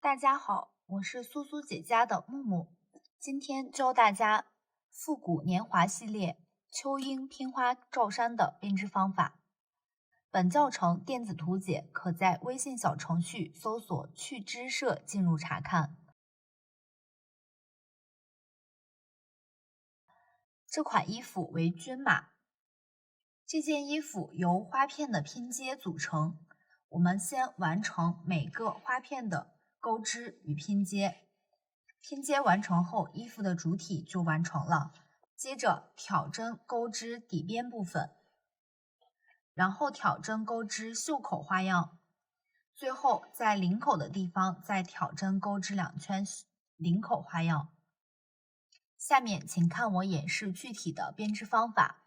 大家好，我是苏苏姐家的木木，今天教大家复古年华系列秋樱拼花罩衫的编织方法。本教程电子图解可在微信小程序搜索“趣知社”进入查看。这款衣服为均码，这件衣服由花片的拼接组成。我们先完成每个花片的钩织与拼接，拼接完成后，衣服的主体就完成了。接着挑针钩织底边部分，然后挑针钩织袖口花样，最后在领口的地方再挑针钩织2圈领口花样。下面请看我演示具体的编织方法。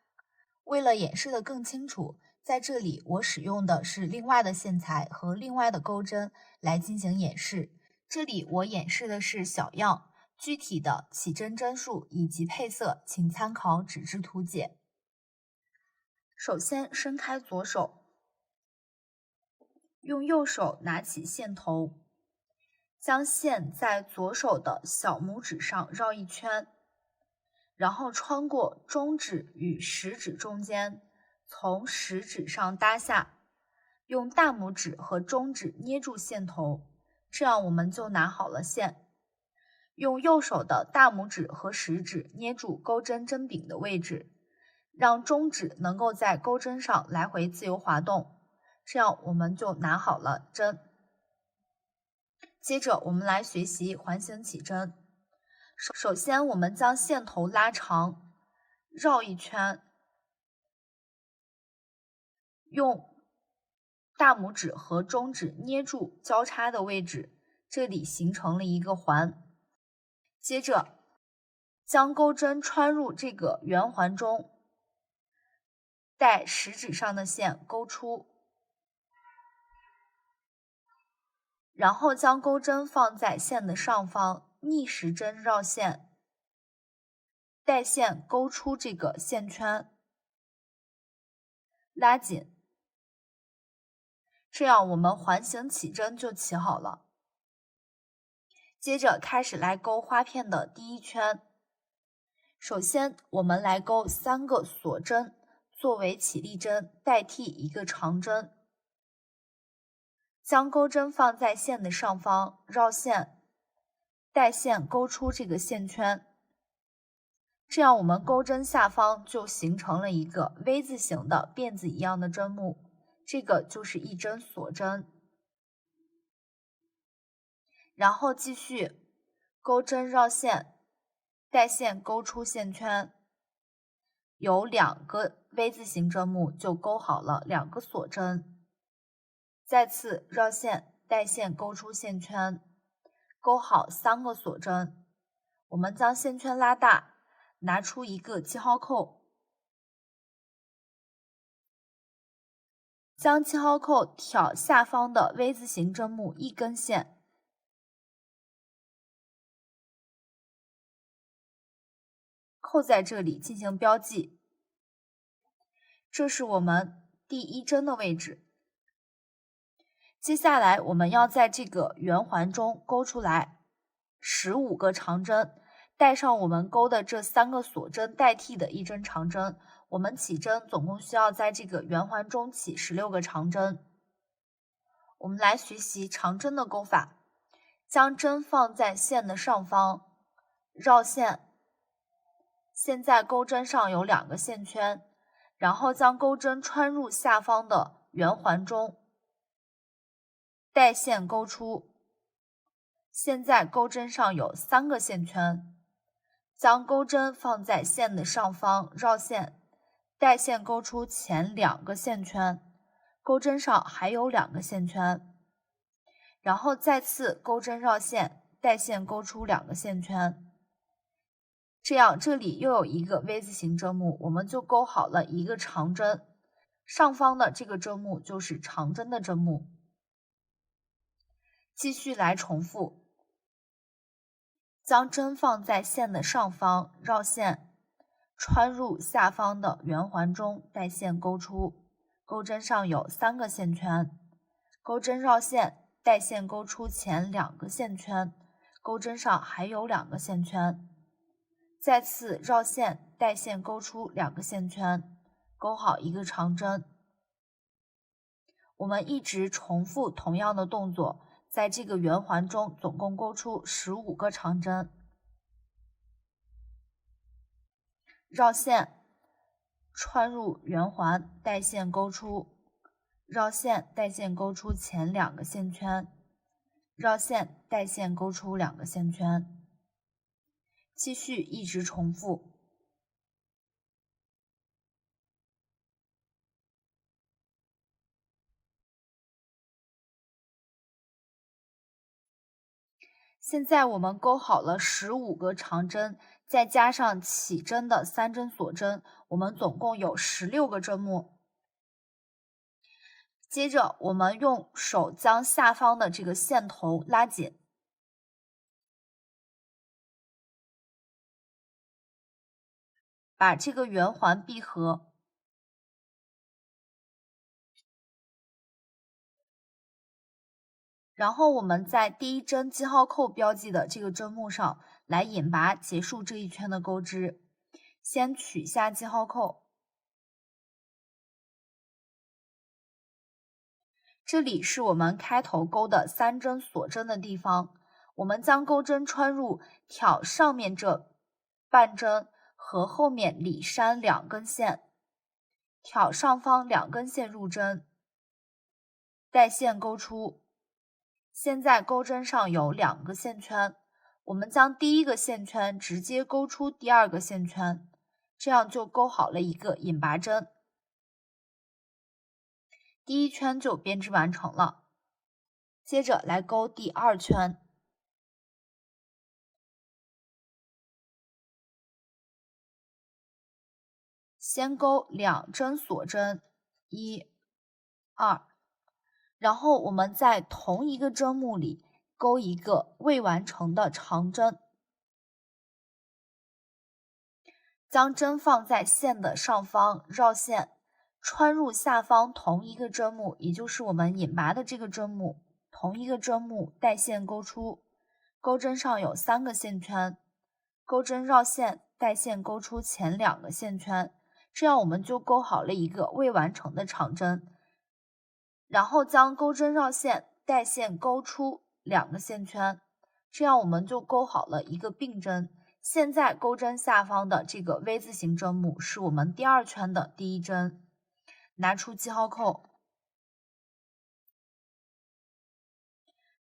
为了演示的更清楚，在这里我使用的是另外的线材和另外的钩针来进行演示。这里我演示的是小样，具体的起针针数以及配色请参考纸质图解。首先伸开左手，用右手拿起线头，将线在左手的小拇指上绕一圈，然后穿过中指与食指中间，从食指上搭下，用大拇指和中指捏住线头，这样我们就拿好了线。用右手的大拇指和食指捏住钩针针柄的位置，让中指能够在钩针上来回自由滑动，这样我们就拿好了针。接着我们来学习环形起针。首先我们将线头拉长，绕一圈，用大拇指和中指捏住交叉的位置，这里形成了一个环。接着将钩针穿入这个圆环中，带食指上的线勾出，然后将钩针放在线的上方，逆时针绕线，带线勾出这个线圈，拉紧，这样我们环形起针就起好了。接着开始来钩花片的第一圈。首先我们来钩3个锁针作为起立针，代替一个长针。将钩针放在线的上方，绕线，带线勾出这个线圈，这样我们钩针下方就形成了一个 V 字形的辫子一样的针目，这个就是一针锁针。然后继续钩针绕线，带线勾出线圈，有2个 V 字形针目就钩好了2个锁针。再次绕线，带线勾出线圈，钩好3个锁针。我们将线圈拉大，拿出一个记号扣，将记号扣挑下方的 V 字形针目1根线，扣在这里进行标记。这是我们第1针的位置。接下来我们要在这个圆环中钩出来15个长针，带上我们钩的这3个锁针代替的1针长针，我们起针总共需要在这个圆环中起16个长针。我们来学习长针的钩法，将针放在线的上方，绕线，现在钩针上有2个线圈，然后将钩针穿入下方的圆环中，带线勾出，现在钩针上有3个线圈，将钩针放在线的上方，绕线，带线勾出前2个线圈，钩针上还有2个线圈，然后再次钩针绕线，带线勾出2个线圈，这样这里又有一个 V 字形针目，我们就钩好了一个长针，上方的这个针目就是长针的针目。继续来重复，将针放在线的上方，绕线，穿入下方的圆环中，带线勾出，钩针上有3个线圈，钩针绕线，带线勾出前2个线圈，钩针上还有2个线圈，再次绕线带线勾出2个线圈，勾好一个长针。我们一直重复同样的动作，在这个圆环中总共勾出15个长针。绕线穿入圆环，带线勾出，绕线带线勾出前2个线圈，绕线带线勾出2个线圈，继续一直重复。现在我们钩好了15个长针，再加上起针的3针锁针，我们总共有16个针目。接着我们用手将下方的这个线头拉紧，把这个圆环闭合。然后我们在第1针记号扣标记的这个针目上来引拔，结束这一圈的钩织。先取下记号扣，这里是我们开头钩的3针锁针的地方，我们将钩针穿入，挑上面这半针和后面里山2根线，挑上方2根线入针，带线勾出。现在钩针上有2个线圈，我们将第1个线圈直接勾出第2个线圈，这样就钩好了一个引拔针。第1圈就编织完成了。接着来钩第2圈。先钩2针锁针，1、2，然后我们在同一个针目里钩一个未完成的长针，将针放在线的上方，绕线穿入下方同一个针目，也就是我们引拔的这个针目，同一个针目带线勾出，钩针上有3个线圈，钩针绕线带线勾出前2个线圈，这样我们就钩好了一个未完成的长针。然后将钩针绕线带线勾出2个线圈，这样我们就钩好了一个并针。现在钩针下方的这个 V 字形针目是我们第2圈的第1针，拿出记号扣，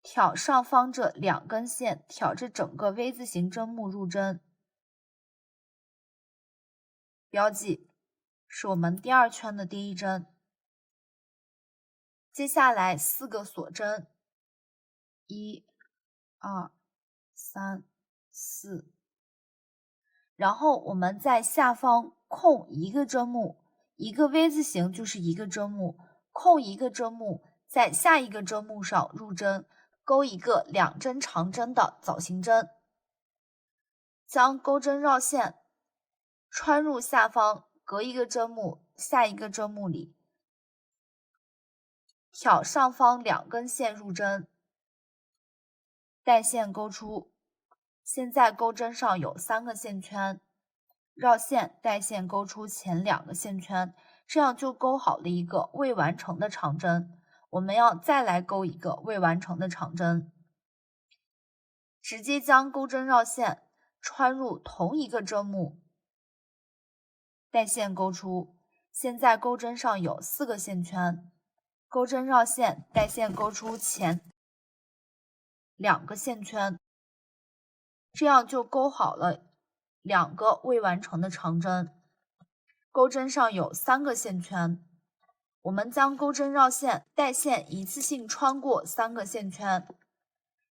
挑上方这2根线，挑着整个 V 字形针目入针，标记是我们第2圈的第1针。接下来4个锁针，1、2、3、4，然后我们在下方空一个针目，一个 V 字形就是一个针目，空一个针目，在下一个针目上入针，钩一个2针长针的枣形针，将钩针绕线穿入下方隔一个针目，下一个针目里，挑上方2根线入针，带线勾出。现在钩针上有3个线圈，绕线带线勾出前2个线圈，这样就钩好了一个未完成的长针。我们要再来钩一个未完成的长针，直接将钩针绕线穿入同一个针目，带线勾出。现在钩针上有4个线圈，钩针绕线带线勾出前2个线圈，这样就钩好了2个未完成的长针。钩针上有3个线圈，我们将钩针绕线带线一次性穿过3个线圈，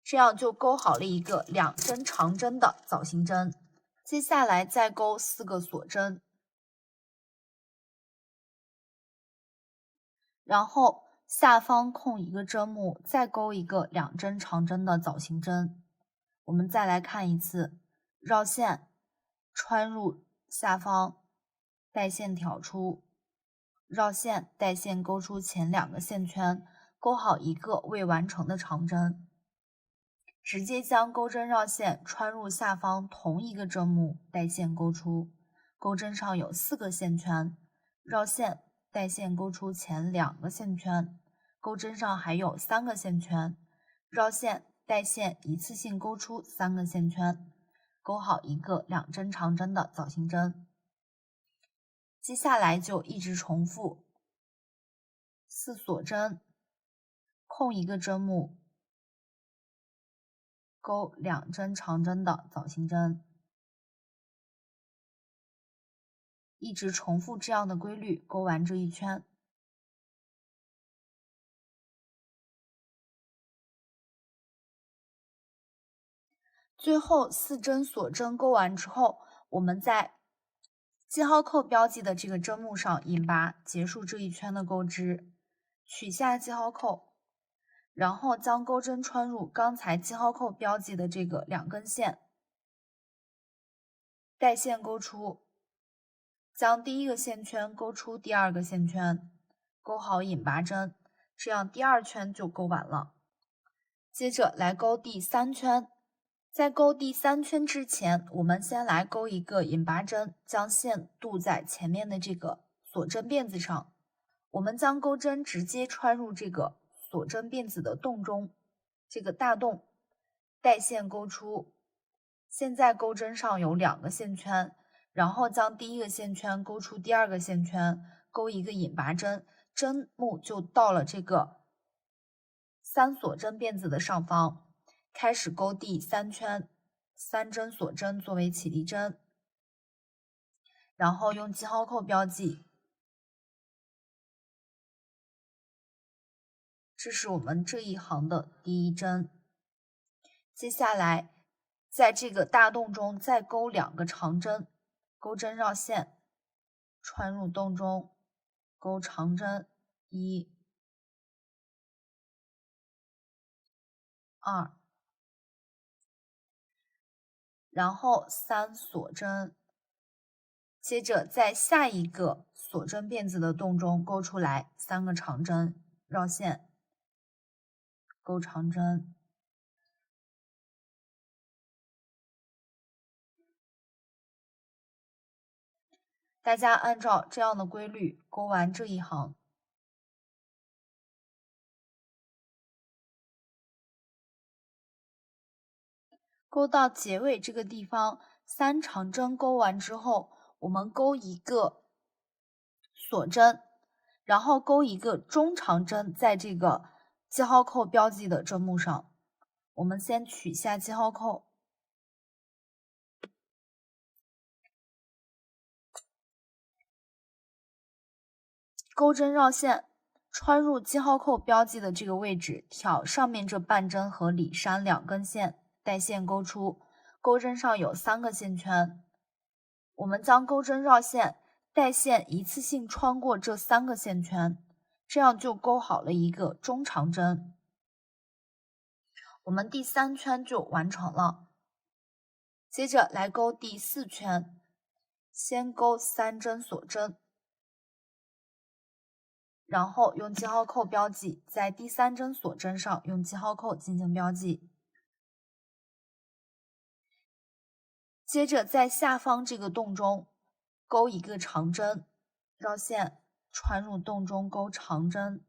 这样就钩好了一个2针长针的枣形针。接下来再钩4个锁针，然后下方空一个针目，再钩一个2针长针的枣形针。我们再来看一次，绕线穿入下方，带线挑出，绕线带线勾出前2个线圈，勾好一个未完成的长针，直接将钩针绕线穿入下方同一个针目，带线勾出。钩针上有4个线圈，绕线带线勾出前2个线圈。钩针上还有3个线圈，绕线带线一次性勾出3个线圈，勾好一个2针长针的枣形针。接下来就一直重复4锁针，空一个针目，勾2针长针的枣形针，一直重复这样的规律，勾完这一圈。最后4针锁针勾完之后，我们在记号扣标记的这个针目上引拔，结束这一圈的钩织，取下记号扣，然后将钩针穿入刚才记号扣标记的这个2根线，带线勾出，将第1个线圈勾出第2个线圈，勾好引拔针，这样第2圈就勾完了。接着来勾第3圈。在勾第3圈之前，我们先来勾一个引拔针，将线镀在前面的这个锁针辫子上。我们将钩针直接穿入这个锁针辫子的洞中，这个大洞，带线勾出。现在钩针上有2个线圈，然后将第1个线圈勾出第2个线圈，勾一个引拔针，针目就到了这个3锁针辫子的上方。开始勾第3圈，3针锁针作为起立针，然后用记号扣标记。这是我们这一行的第1针。接下来，在这个大洞中再勾2个长针，钩针绕线，穿入洞中，勾长针1、2，然后3锁针，接着在下一个锁针辫子的洞中勾出来3个长针，绕线，勾长针，大家按照这样的规律勾完这一行。勾到结尾这个地方，3长针勾完之后，我们勾一个锁针，然后勾一个中长针在这个记号扣标记的针目上。我们先取下记号扣，钩针绕线，穿入记号扣标记的这个位置，挑上面这半针和里山2根线，带线勾出。钩针上有3个线圈，我们将钩针绕线，带线一次性穿过这3个线圈，这样就勾好了一个中长针。我们第3圈就完成了。接着来勾第4圈，先勾3针锁针，然后用记号扣标记，在第3针锁针上用记号扣进行标记。接着在下方这个洞中勾一个长针，绕线穿入洞中勾长针。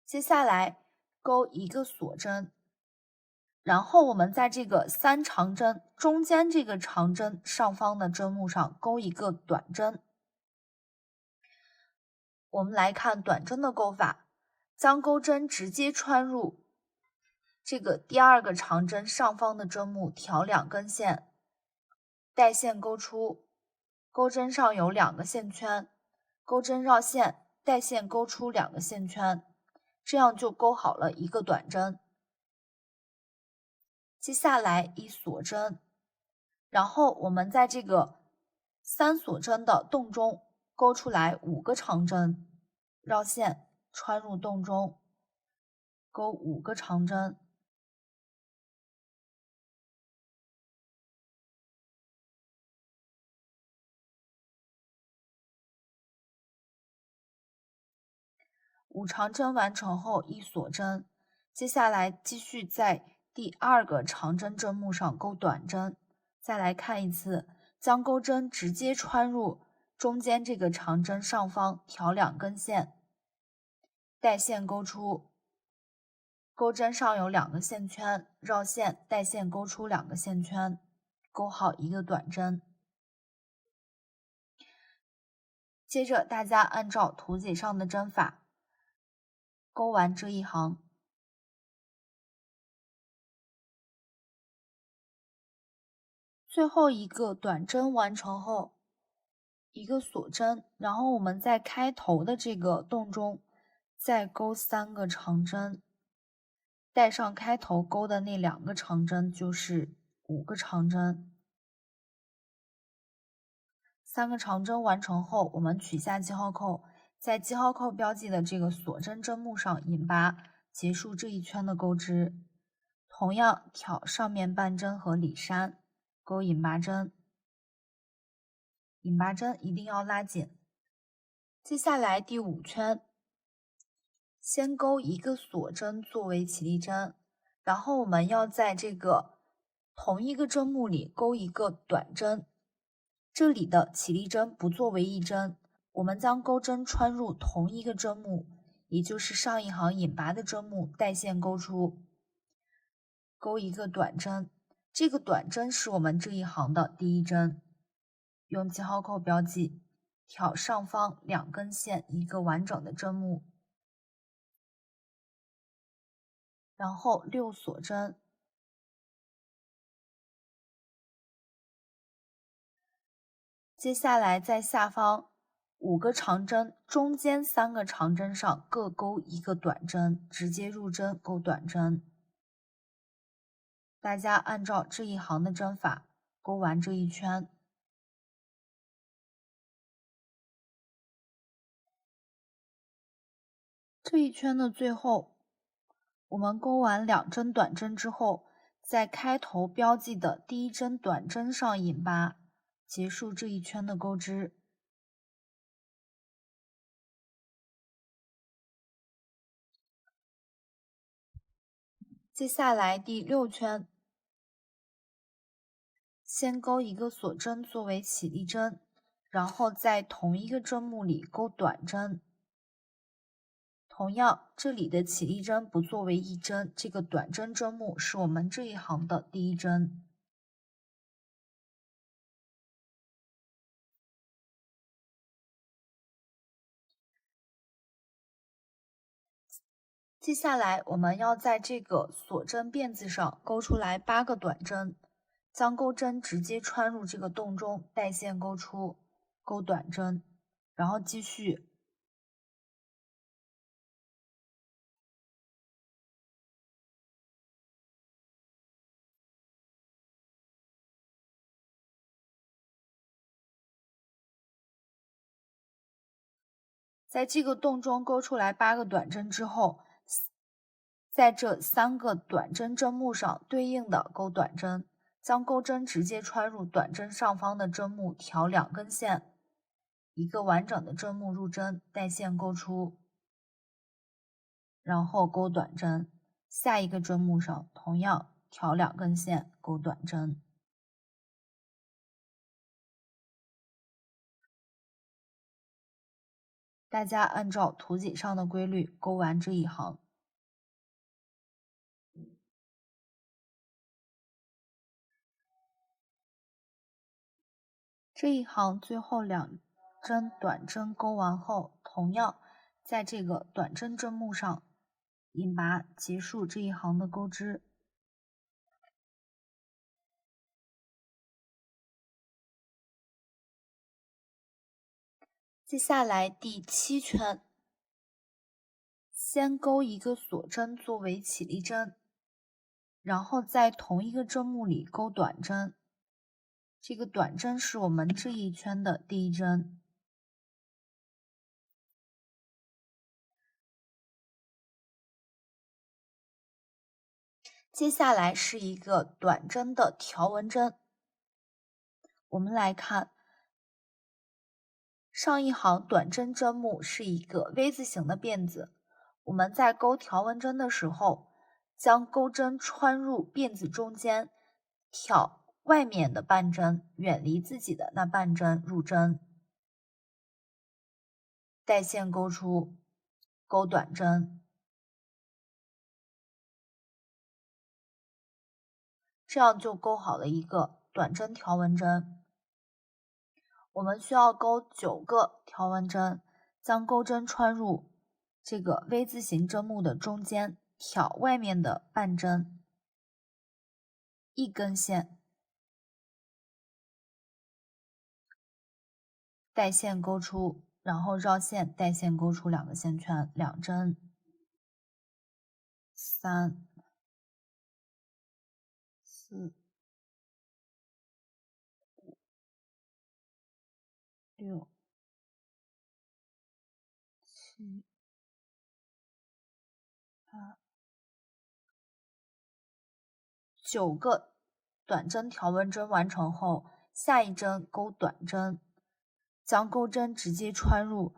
接下来勾一个锁针，然后我们在这个3长针中间这个长针上方的针目上勾一个短针。我们来看短针的勾法，将钩针直接穿入这个第2个长针上方的针目，挑2根线，带线勾出。钩针上有2个线圈，钩针绕线，带线勾出2个线圈，这样就勾好了一个短针。接下来一锁针，然后我们在这个3锁针的洞中勾出来5个长针，绕线穿入洞中，勾5个长针。5长针完成后1锁针，接下来继续在第2个长针针目上钩短针。再来看一次，将钩针直接穿入中间这个长针上方，挑2根线，带线钩出。钩针上有2个线圈，绕线带线钩出2个线圈，钩好1个短针。接着大家按照图解上的针法钩完这一行。最后一个短针完成后，一个锁针，然后我们在开头的这个洞中再钩3个长针，带上开头钩的那2个长针，就是5个长针。3个长针完成后，我们取下记号扣，在记号扣标记的这个锁针针目上引拔，结束这一圈的钩织。同样挑上面半针和里衫，钩引拔针。引拔针一定要拉紧。接下来第5圈，先钩1个锁针作为起立针，然后我们要在这个同一个针目里钩1个短针。这里的起立针不作为一针，我们将钩针穿入同一个针目，也就是上一行引拔的针目，带线钩出，钩1个短针。这个短针是我们这一行的第1针，用记号扣标记，挑上方2根线一个完整的针目，然后6锁针。接下来在下方5个长针中间3个长针上各钩1个短针，直接入针钩短针。大家按照这一行的针法钩完这一圈。这一圈的最后，我们钩完2针短针之后，在开头标记的第1针短针上引拔，结束这一圈的钩织。接下来第6圈，先钩1个锁针作为起立针，然后在同一个针目里钩短针。同样，这里的起立针不作为一针，这个短针针目是我们这一行的第1针。接下来我们要在这个锁针辫子上钩出来8个短针，将钩针直接穿入这个洞中，带线钩出，钩短针，然后继续。在这个洞中钩出来8个短针之后，在这3个短针针目上对应的钩短针，将钩针直接穿入短针上方的针目，挑2根线，一个完整的针目入针，带线钩出，然后钩短针。下一个针目上同样挑2根线，钩短针。大家按照图解上的规律钩完这一行。这一行最后2针短针钩完后，同样在这个短针针目上引拔，结束这一行的钩织。接下来第7圈，先钩1个锁针作为起立针，然后在同一个针目里钩短针。这个短针是我们这一圈的第1针。接下来是一个短针的条纹针。我们来看，上一行短针针目是一个 V 字形的辫子，我们在钩条纹针的时候，将钩针穿入辫子中间，挑外面的半针，远离自己的那半针入针，带线钩出，钩短针。这样就钩好了一个短针条纹针。我们需要钩9个条纹针，将钩针穿入这个 V 字形针目的中间，挑外面的半针，一根线，带线钩出，然后绕线带线钩出2个线圈，2针，3、4、6、7、8、9个短针条纹针完成后，下一针钩短针，将钩针直接穿入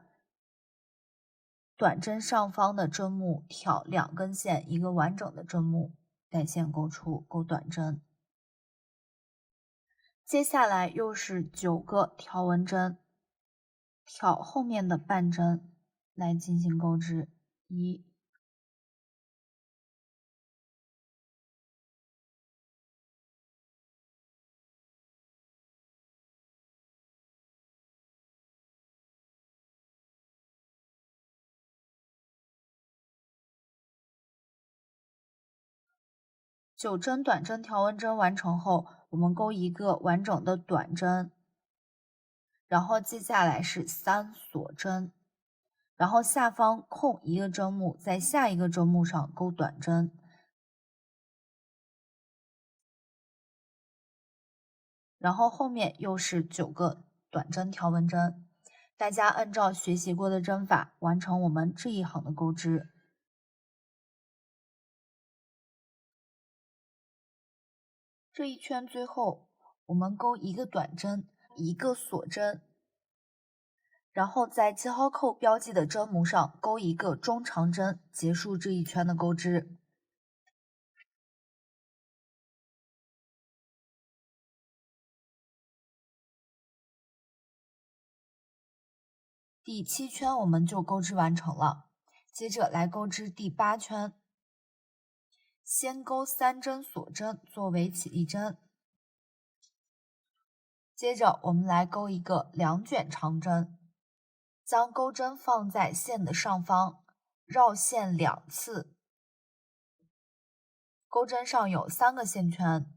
短针上方的针目，挑2根线，一个完整的针目，带线钩出，钩短针。接下来又是9个条纹针，挑后面的半针来进行钩织。1、9针短针条纹针完成后，我们钩一个完整的短针，然后接下来是3锁针，然后下方空一个针目，在下一个针目上钩短针，然后后面又是9个短针条纹针。大家按照学习过的针法完成我们这一行的钩织。这一圈最后我们钩一个短针，一个锁针，然后在记号扣标记的针目上钩一个中长针，结束这一圈的钩织。第7圈我们就钩织完成了，接着来钩织第8圈。先钩3针锁针作为起立针，接着我们来钩一个2卷长针，将钩针放在线的上方，绕线2次，钩针上有3个线圈，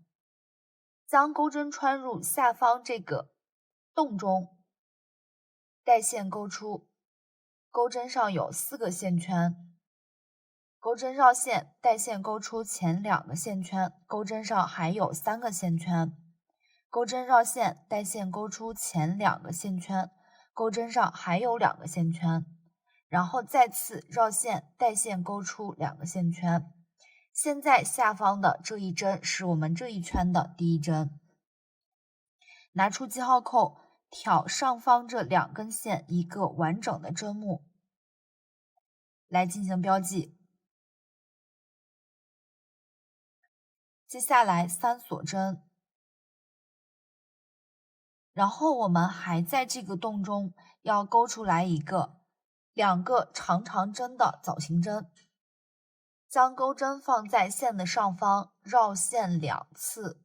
将钩针穿入下方这个洞中，带线钩出，钩针上有4个线圈，钩针绕线带线钩出前2个线圈，钩针上还有3个线圈，钩针绕线带线钩出前2个线圈，钩针上还有2个线圈，然后再次绕线带线钩出2个线圈。现在下方的这一针是我们这一圈的第1针，拿出记号扣，挑上方这2根线一个完整的针目来进行标记。接下来3锁针，然后我们还在这个洞中要钩出来一个2个长长针的枣形针，将钩针放在线的上方，绕线2次，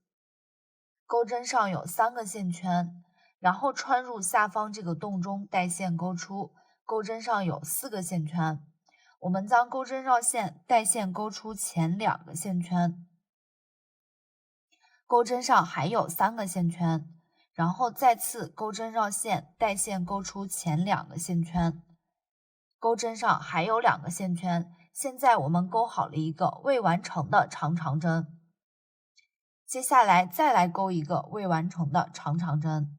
钩针上有3个线圈，然后穿入下方这个洞中，带线钩出，钩针上有4个线圈，我们将钩针绕线带线钩出前2个线圈，钩针上还有3个线圈，然后再次钩针绕线带线钩出前2个线圈，钩针上还有2个线圈。现在我们钩好了一个未完成的长长针，接下来再来钩一个未完成的长长针，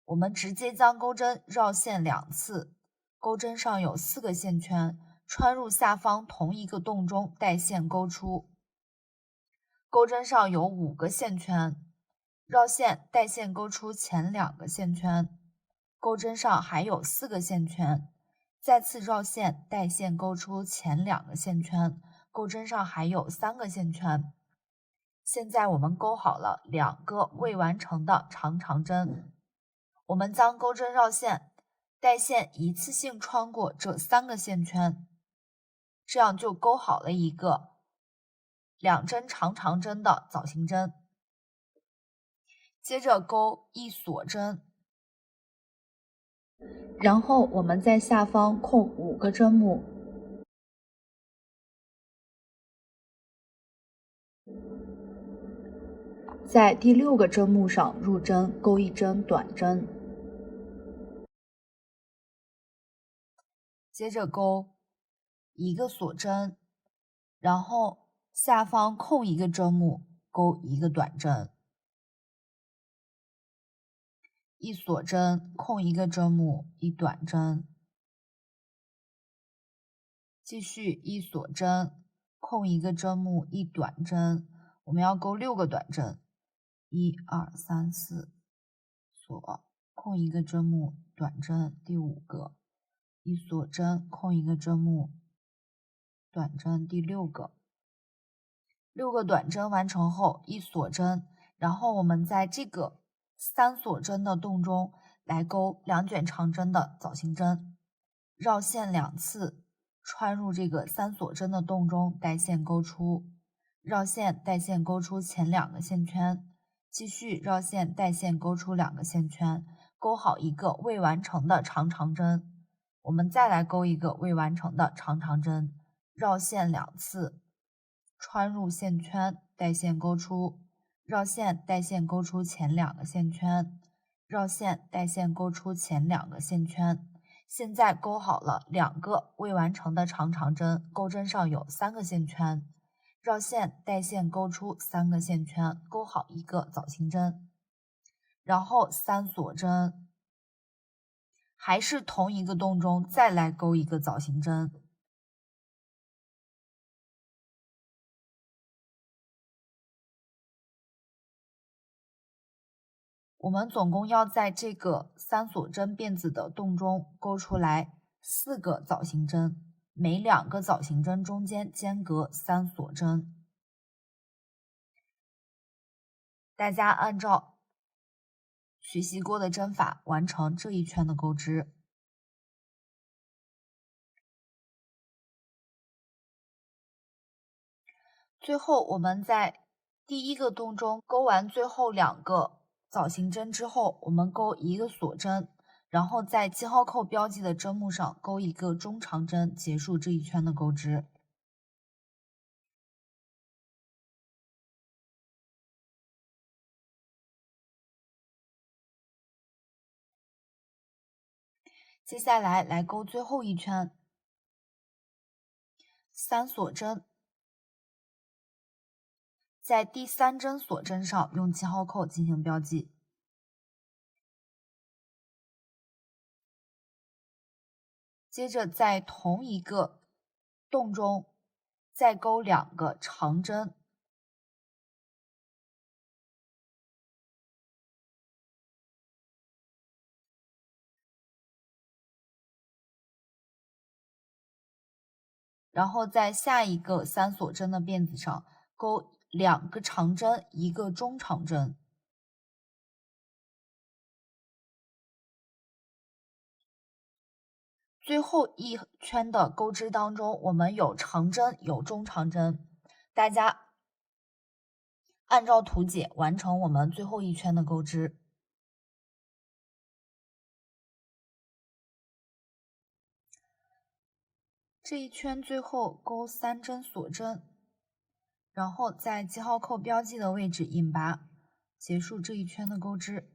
我们直接将钩针绕线2次，钩针上有4个线圈，穿入下方同一个洞中，带线钩出，钩针上有5个线圈，绕线带线钩出前2个线圈，钩针上还有4个线圈。再次绕线带线勾出前2个线圈，钩针上还有3个线圈。现在我们勾好了2个未完成的长长针，我们将钩针绕线，带线一次性穿过这3个线圈，这样就勾好了一个2针长长针的枣形针。接着钩一锁针，然后我们在下方空5个针目，在第6个针目上入针钩1针短针，接着钩1个锁针，然后下方空1个针目钩1个短针，一锁针空1个针目一短针，继续一锁针空1个针目一短针，我们要钩6个短针，1、2、3、4，锁空1个针目短针，第5个一锁针空1个针目短针，第6个，6个短针完成后一锁针，然后我们在这个3锁针的洞中来钩2卷长针的枣形针，绕线2次，穿入这个3锁针的洞中，带线勾出，绕线带线勾出前2个线圈，继续绕线带线勾出2个线圈，勾好一个未完成的长长针。我们再来钩一个未完成的长长针，绕线2次，穿入线圈，带线勾出，绕线带线勾出前2个线圈，绕线带线勾出前2个线圈。现在钩好了2个未完成的长长针，钩针上有3个线圈，绕线带线勾出3个线圈，钩好一个枣形针，然后3锁针，还是同一个洞中再来钩一个枣形针。我们总共要在这个3锁针辫子的洞中钩出来4个枣形针，每2个枣形针中间间隔3锁针。大家按照学习过的针法完成这一圈的钩织。最后我们在第1个洞中钩完最后2个枣形针之后，我们钩1个锁针，然后在记号扣标记的针目上钩一个中长针，结束这一圈的钩织。接下来来钩最后一圈，3锁针，在第3针锁针上用记号扣进行标记。接着在同一个洞中再钩2个长针，然后在下一个3锁针的辫子上钩2个长针，1个中长针。最后一圈的钩织当中，我们有长针，有中长针，大家按照图解完成我们最后一圈的钩织。这一圈最后钩3针锁针，然后在记号扣标记的位置引拔，结束这一圈的钩织。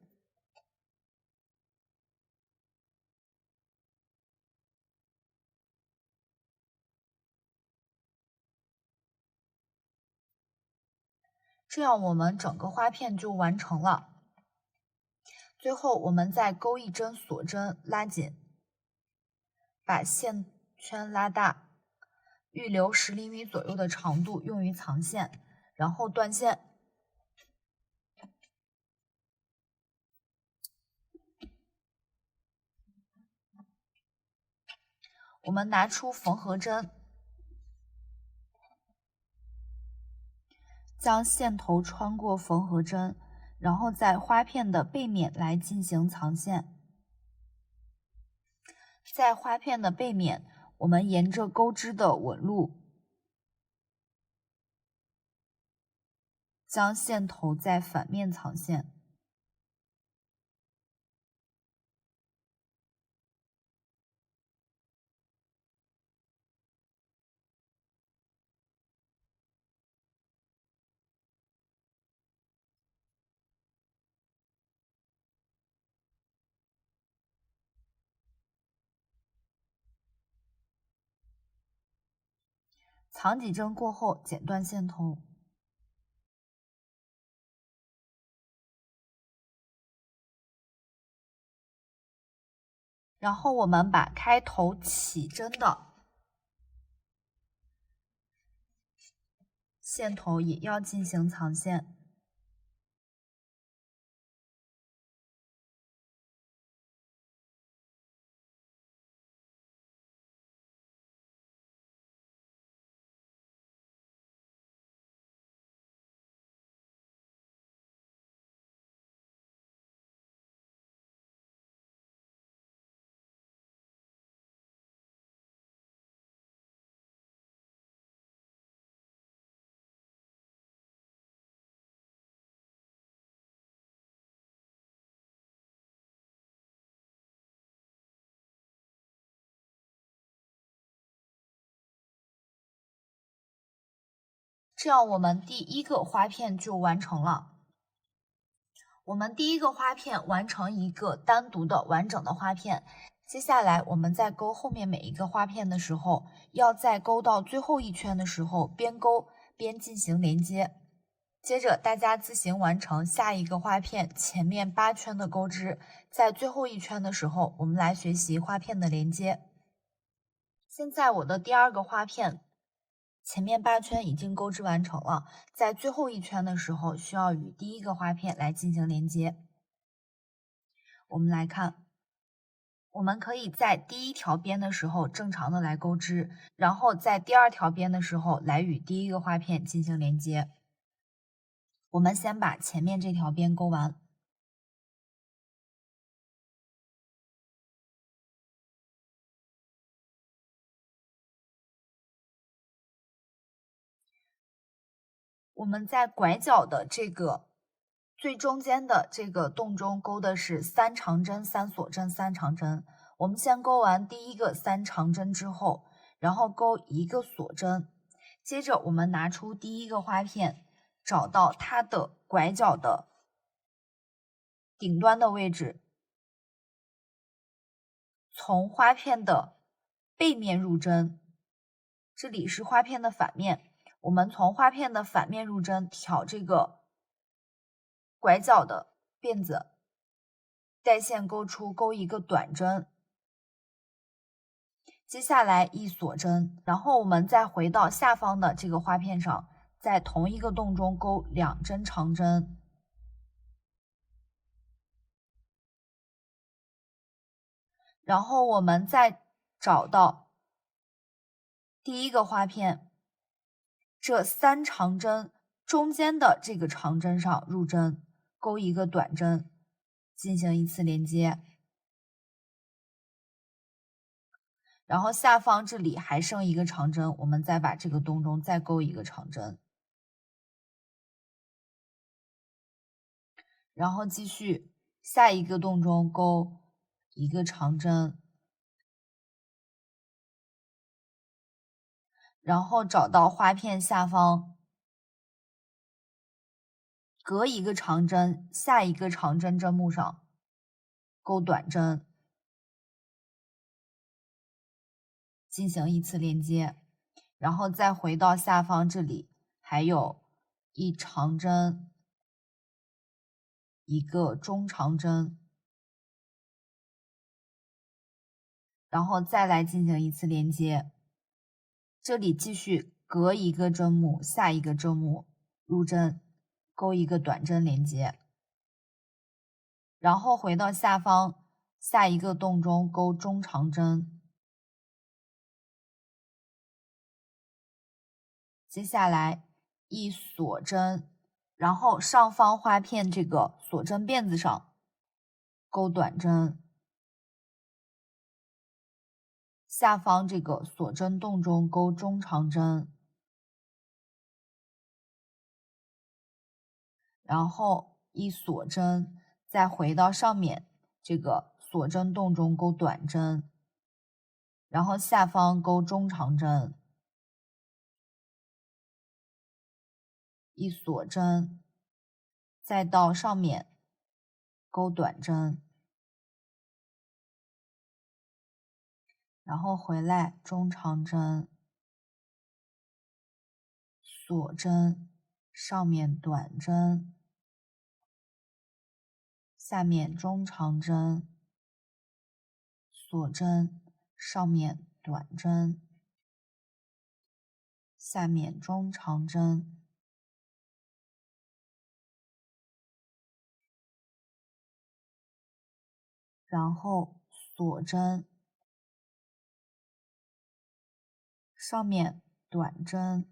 这样我们整个花片就完成了。最后我们再钩1针锁针，拉紧，把线圈拉大，预留10厘米左右的长度用于藏线，然后断线。我们拿出缝合针，将线头穿过缝合针，然后在花片的背面来进行藏线。在花片的背面，我们沿着钩织的纹路，将线头在反面藏线。藏几针过后，剪断线头。然后我们把开头起针的线头也要进行藏线。这样我们第一个花片就完成了。我们第一个花片完成一个单独的完整的花片，接下来我们在钩后面每一个花片的时候，要在钩到最后一圈的时候边钩边进行连接。接着大家自行完成下一个花片前面8圈的钩织，在最后一圈的时候，我们来学习花片的连接。现在我的第二个花片前面8圈已经钩织完成了，在最后一圈的时候，需要与第一个花片来进行连接。我们来看，我们可以在第一条边的时候正常的来钩织，然后在第二条边的时候来与第一个花片进行连接。我们先把前面这条边钩完。我们在拐角的这个最中间的这个洞中钩的是3长针、3锁针、3长针。我们先钩完第一个3长针之后，然后钩1个锁针，接着我们拿出第一个花片，找到它的拐角的顶端的位置，从花片的背面入针，这里是花片的反面，我们从花片的反面入针，挑这个拐角的辫子，带线钩出，钩一个短针，接下来1锁针，然后我们再回到下方的这个花片上，在同一个洞中钩2针长针，然后我们再找到第一个花片，这3长针中间的这个长针上入针，钩一个短针，进行一次连接。然后下方这里还剩一个长针，我们再把这个洞中再钩一个长针，然后继续下一个洞中钩一个长针，然后找到花片下方，隔一个长针，下一个长针针目上钩短针，进行一次连接，然后再回到下方这里，还有一长针，一个中长针，然后再来进行一次连接。这里继续隔一个针目，下一个针目入针，钩一个短针连接，然后回到下方下一个洞中钩中长针，接下来一锁针，然后上方花片这个锁针辫子上钩短针，下方这个锁针洞中钩中长针，然后一锁针，再回到上面这个锁针洞中钩短针，然后下方钩中长针，一锁针，再到上面钩短针，然后回来中长针，锁针，上面短针，下面中长针，锁针，上面短针，下面中长针，然后锁针，上面短针，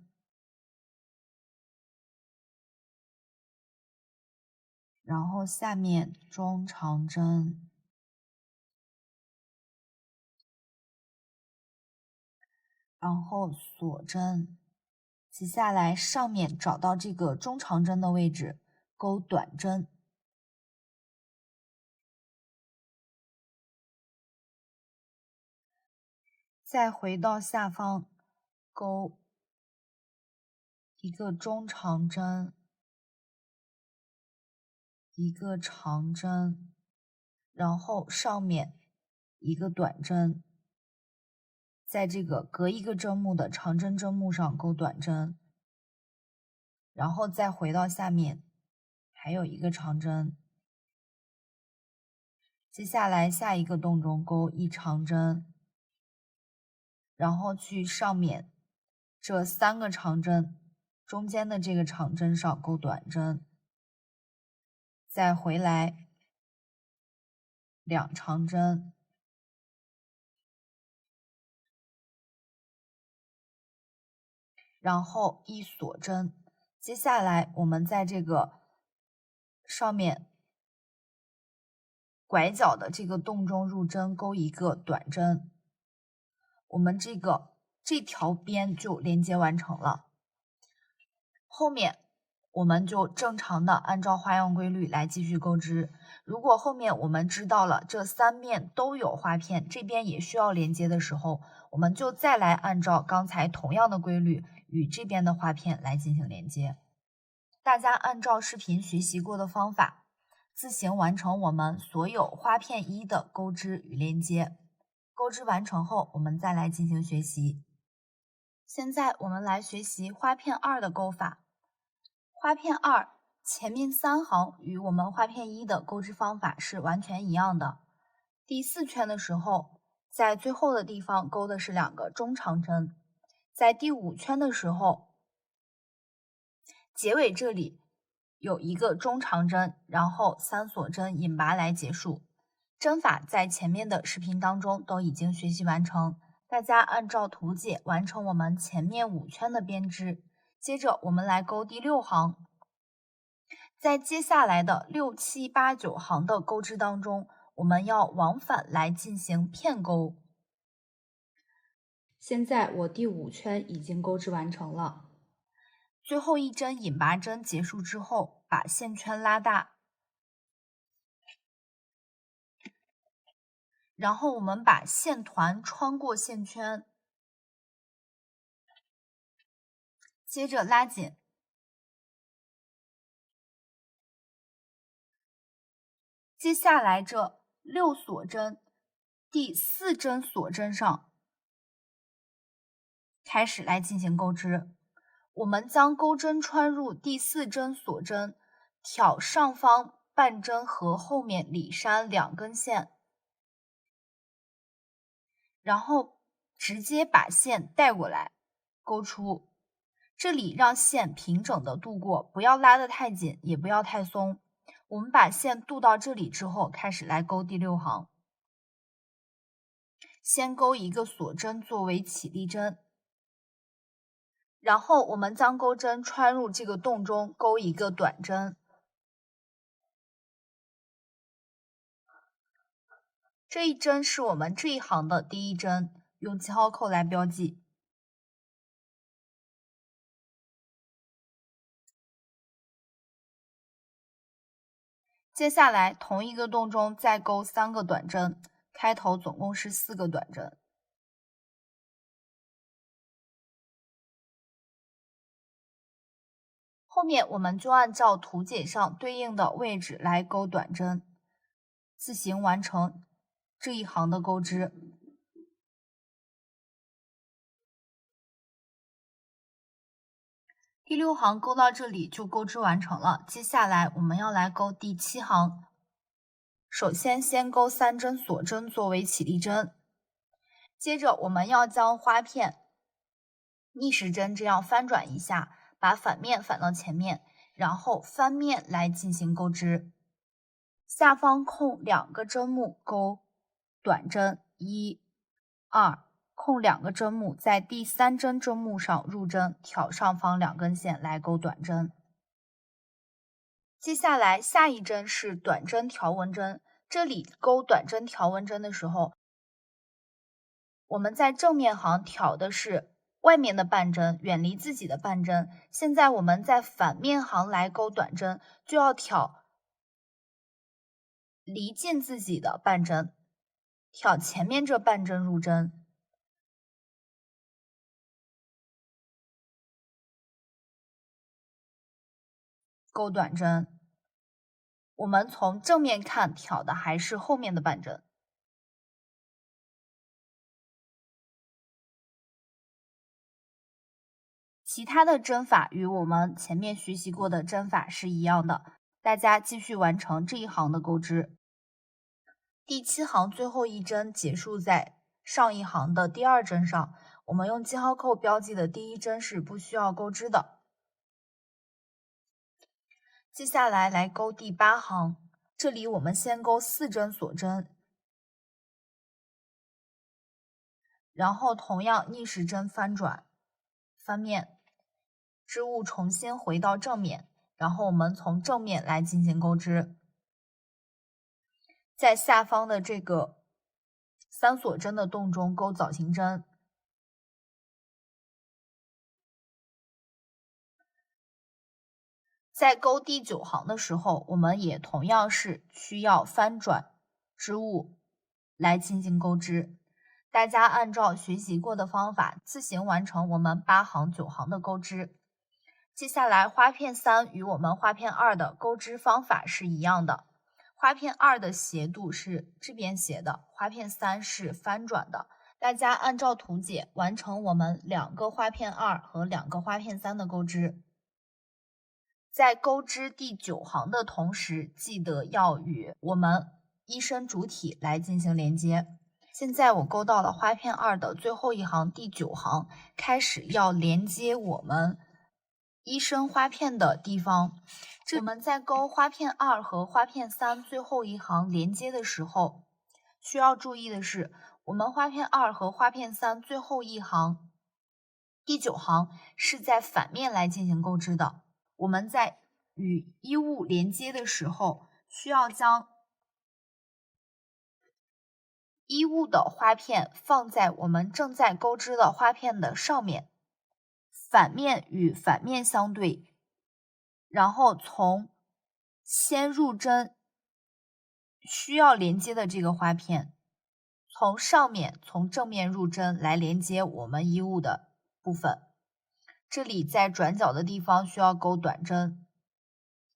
然后下面中长针，然后锁针，接下来上面找到这个中长针的位置，钩短针，再回到下方钩一个中长针，一个长针，然后上面一个短针，在这个隔一个针目的长针针目上钩短针，然后再回到下面还有一个长针，接下来下一个洞中钩一长针，然后去上面这3个长针中间的这个长针上钩短针，再回来2长针，然后一锁针。接下来我们在这个上面拐角的这个洞中入针钩一个短针，我们这条边就连接完成了。后面我们就正常的按照花样规律来继续钩织。如果后面我们知道了这3面都有花片，这边也需要连接的时候，我们就再来按照刚才同样的规律与这边的花片来进行连接。大家按照视频学习过的方法，自行完成我们所有花片1的钩织与连接。钩织完成后，我们再来进行学习。现在我们来学习花片2的钩法。花片2前面3行与我们花片1的钩织方法是完全一样的。第4圈的时候，在最后的地方钩的是2个中长针，在第5圈的时候，结尾这里有一个中长针，然后3锁针引拔来结束。针法在前面的视频当中都已经学习完成，大家按照图解完成我们前面5圈的编织。接着我们来钩第6行，在接下来的6、7、8、9行的钩织当中，我们要往返来进行片钩。现在我第5圈已经钩织完成了，最后一针引拔针结束之后，把线圈拉大，然后我们把线团穿过线圈，接着拉紧，接下来这6锁针，第4针锁针上开始来进行钩织。我们将钩针穿入第4针锁针，挑上方半针和后面里山2根线，然后直接把线带过来，钩出。这里让线平整的渡过，不要拉得太紧，也不要太松。我们把线渡到这里之后，开始来钩第6行。先钩一个锁针作为起立针，然后我们将钩针穿入这个洞中，钩一个短针。这一针是我们这一行的第一针，用记号扣来标记。接下来同一个洞中再钩3个短针，开头总共是4个短针。后面我们就按照图解上对应的位置来钩短针，自行完成这一行的钩织。第6行钩到这里就钩织完成了，接下来我们要来钩第7行。首先钩3针锁针作为起立针，接着我们要将花片逆时针这样翻转一下，把反面反到前面，然后翻面来进行钩织。下方空2个针目钩短针1、2，空2个针目，在第3针针目上入针，挑上方2根线来钩短针。接下来下一针是短针条纹针，这里钩短针条纹针的时候，我们在正面行挑的是外面的半针，远离自己的半针。现在我们在反面行来钩短针，就要挑离近自己的半针，挑前面这半针入针。钩短针，我们从正面看，挑的还是后面的半针。其他的针法与我们前面学习过的针法是一样的，大家继续完成这一行的钩织。第7行最后一针结束在上一行的第2针上，我们用记号扣标记的第1针是不需要钩织的。接下来来钩第8行，这里我们先钩4针锁针，然后同样逆时针翻转，翻面，织物重新回到正面，然后我们从正面来进行钩织。在下方的这个3锁针的洞中钩枣形针。在钩第9行的时候，我们也同样是需要翻转织物来进行钩织。大家按照学习过的方法自行完成我们8行、9行的钩织。接下来花片3与我们花片2的钩织方法是一样的，花片2的斜度是这边斜的，花片3是翻转的。大家按照图解完成我们2个花片2和2个花片3的钩织。在钩织第9行的同时，记得要与我们衣身主体来进行连接。现在我钩到了花片2的最后一行第9行，开始要连接我们衣身花片的地方。我们在钩花片2和花片3最后一行连接的时候，需要注意的是，我们花片2和花片3最后一行第9行是在反面来进行钩织的。我们在与衣物连接的时候，需要将衣物的花片放在我们正在钩织的花片的上面，反面与反面相对，然后从先入针需要连接的这个花片，从上面从正面入针来连接我们衣物的部分。这里在转角的地方需要钩短针，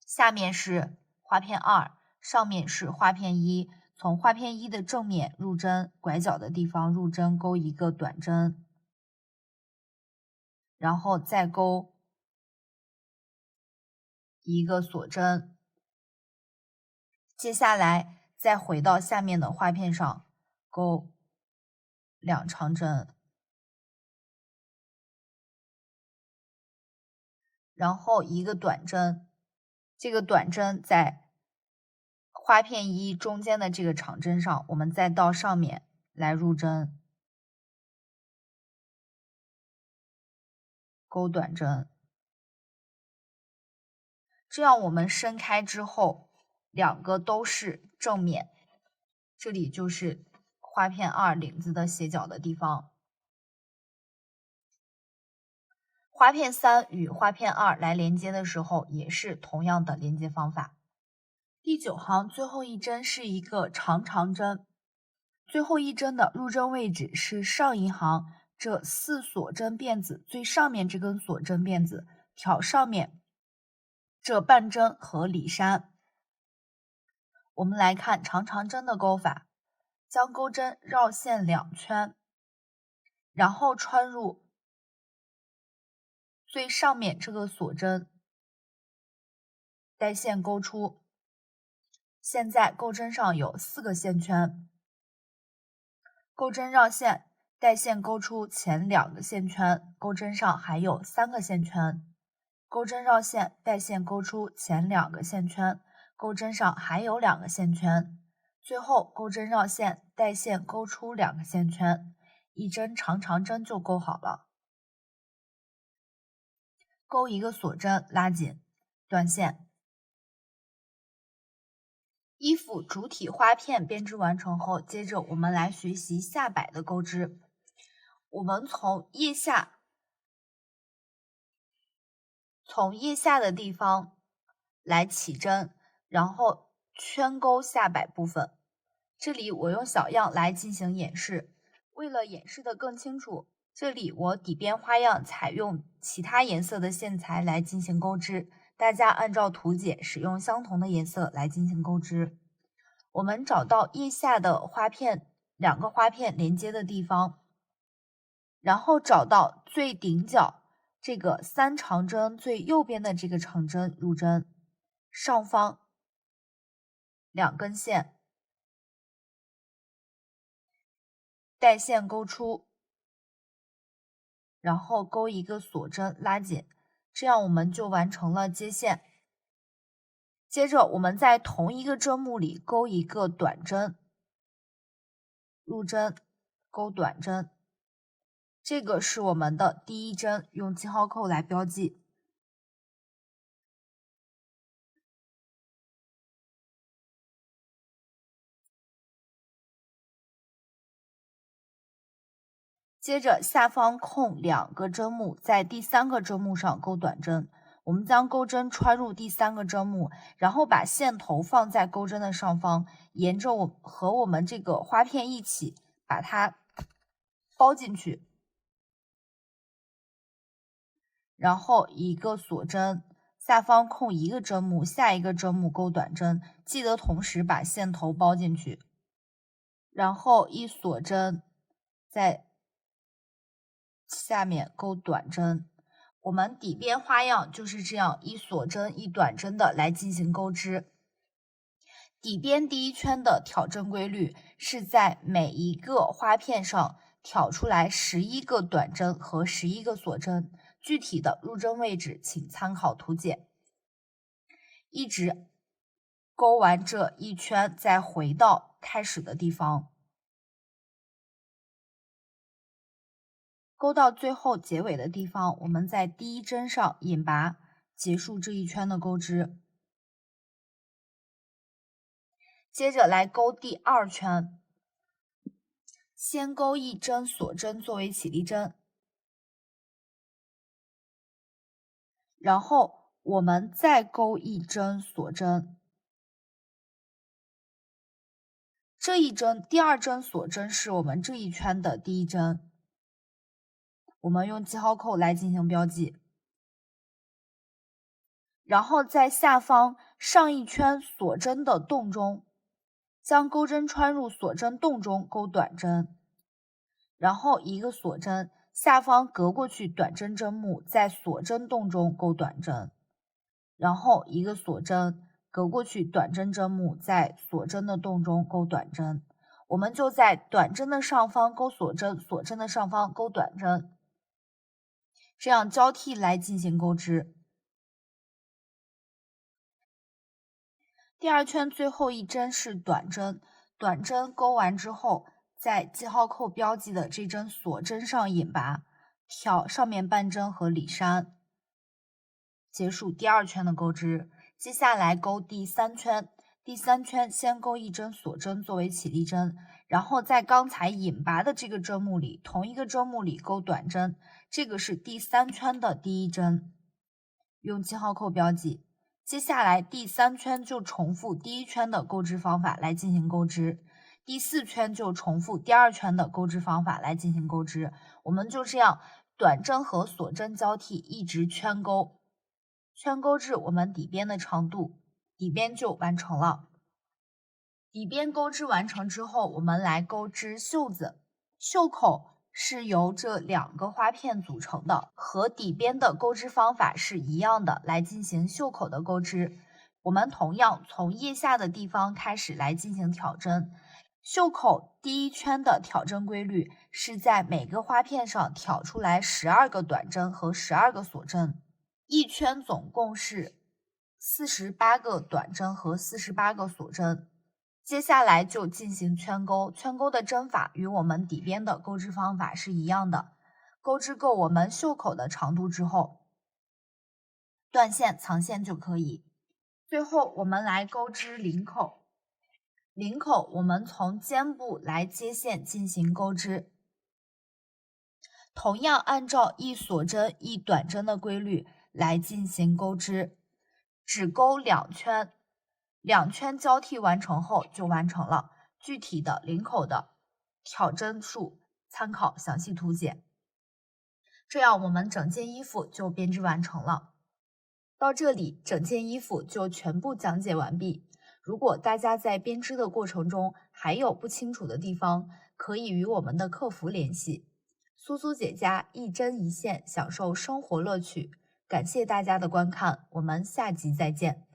下面是花片2，上面是花片1，从花片1的正面入针，拐角的地方入针钩一个短针，然后再钩一个锁针。接下来再回到下面的花片上钩2长针，然后一个短针，这个短针在花片1中间的这个长针上，我们再到上面来入针。钩短针。这样我们伸开之后，两个都是正面，这里就是花片2领子的斜角的地方。花片3与花片2来连接的时候，也是同样的连接方法。第9行最后一针是一个长长针，最后一针的入针位置是上一行这4锁针辫子最上面这根锁针辫子挑上面这半针和里山。我们来看长长针的钩法，将钩针绕线2圈，然后穿入最上面这个锁针，带线钩出。现在钩针上有4个线圈，钩针绕线，带线钩出前2个线圈，钩针上还有3个线圈。钩针绕线，带线钩出前2个线圈，钩针上还有2个线圈。最后钩针绕线，带线钩出2个线圈，一针长长针就钩好了。钩一个锁针，拉紧，断线。衣服主体花片编织完成后，接着我们来学习下摆的钩织。我们从腋下的地方来起针，然后圈钩下摆部分。这里我用小样来进行演示，为了演示的更清楚，这里我底边花样采用其他颜色的线材来进行钩织，大家按照图解使用相同的颜色来进行钩织。我们找到腋下的花片，2个花片连接的地方，然后找到最顶角这个3长针最右边的这个长针入针，上方2根线，带线钩出，然后钩一个锁针拉紧，这样我们就完成了接线。接着我们在同一个针目里钩一个短针，入针，钩短针，这个是我们的第1针，用记号扣来标记。接着下方空2个针目，在第3个针目上钩短针。我们将钩针穿入第3个针目，然后把线头放在钩针的上方，沿着和我们这个花片一起把它包进去，然后一个锁针，下方空1个针目，下一个针目钩短针，记得同时把线头包进去，然后一锁针，在下面钩短针。我们底边花样就是这样一锁针一短针的来进行钩织。底边第1圈的挑针规律是在每一个花片上挑出来11个短针和11个锁针，具体的入针位置请参考图解。一直钩完这1圈，再回到开始的地方。钩到最后结尾的地方，我们在第1针上引拔，结束这1圈的钩织。接着来钩第2圈，先钩1针锁针作为起立针，然后我们再钩1针锁针。这一针，第2针锁针是我们这1圈的第1针。我们用记号扣来进行标记，然后在下方上1圈锁针的洞中，将钩针穿入锁针洞中钩短针，然后一个锁针，下方隔过去短针针目，在锁针洞中钩短针，然后一个锁针，隔过去短针针目，在锁针的洞中钩短针。我们就在短针的上方钩锁针，锁针的上方钩短针，这样交替来进行钩织。第2圈最后1针是短针，短针钩完之后，在记号扣标记的这针锁针上引拔，挑上面半针和里衫，结束第2圈的钩织。接下来钩第3圈，第3圈先钩一针锁针作为起立针，然后在刚才引拔的这个针目里，同一个针目里钩短针，这个是第3圈的第1针，用记号扣标记。接下来第3圈就重复第1圈的钩织方法来进行钩织，第4圈就重复第2圈的钩织方法来进行钩织。我们就这样短针和锁针交替，一直圈钩，圈钩至我们底边的长度，底边就完成了。底边钩织完成之后，我们来钩织袖子。袖口是由这2个花片组成的，和底边的钩织方法是一样的，来进行袖口的钩织。我们同样从腋下的地方开始来进行挑针。袖口第1圈的挑针规律是在每个花片上挑出来12个短针和12个锁针，一圈总共是48个短针和48个锁针。接下来就进行圈钩，圈钩的针法与我们底边的钩织方法是一样的。钩织够我们袖口的长度之后，断线藏线就可以。最后我们来钩织领口。领口我们从肩部来接线进行钩织，同样按照一锁针一短针的规律来进行钩织，只钩2圈，2圈交替完成后就完成了。具体的领口的挑针数参考详细图解。这样我们整件衣服就编织完成了。到这里，整件衣服就全部讲解完毕。如果大家在编织的过程中还有不清楚的地方，可以与我们的客服联系。苏苏姐家一针一线，享受生活乐趣。感谢大家的观看，我们下集再见。